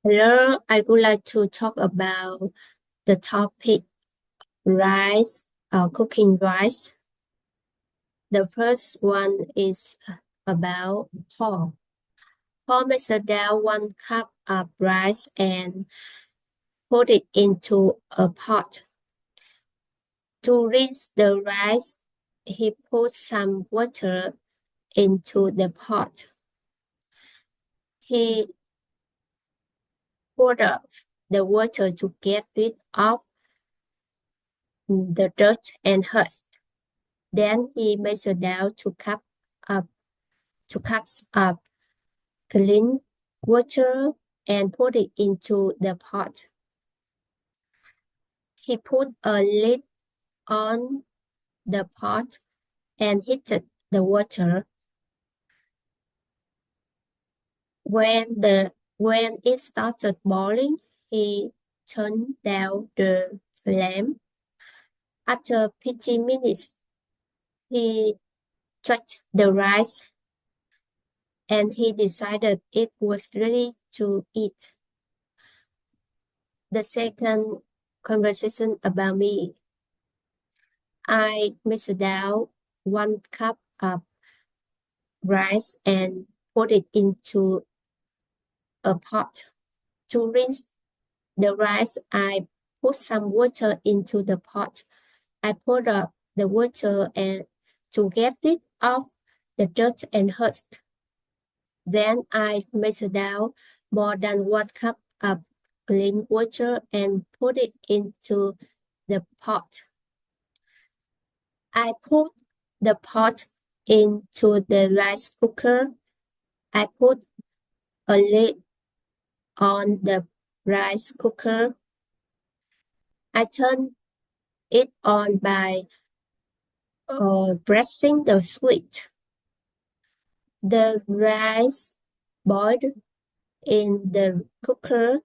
Hello, I would like to talk about the topic rice, cooking rice. The first one is about pork. Pour measure down 1 cup of rice and put it into a pot. To rinse the rice, he put some water into the pot. He poured off the water to get rid of the dirt and husk. Then he measured down 2 cups of clean water and put it into the pot. He put a lid on the pot and heated the water. When it started boiling, he turned down the flame. After 15 minutes, he checked the rice and he decided it was ready to eat. The second conversation about me. I mixed down 1 cup of rice and put it into a pot. To rinse the rice, I put some water into the pot. I poured up the water and to get rid of the dirt and husk. Then I mixed down more than 1 cup of clean water and put it into the pot. I put the pot into the rice cooker. I put a lid on the rice cooker. I turned it on by pressing the switch. The rice boiled in the cooker.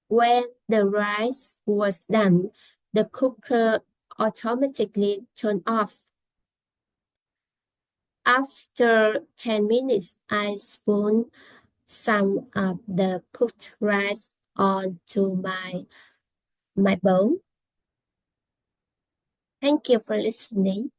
When the rice was done, the cooker automatically turned off. After 10 minutes, I spooned some of the cooked rice onto my bowl. Thank you for listening.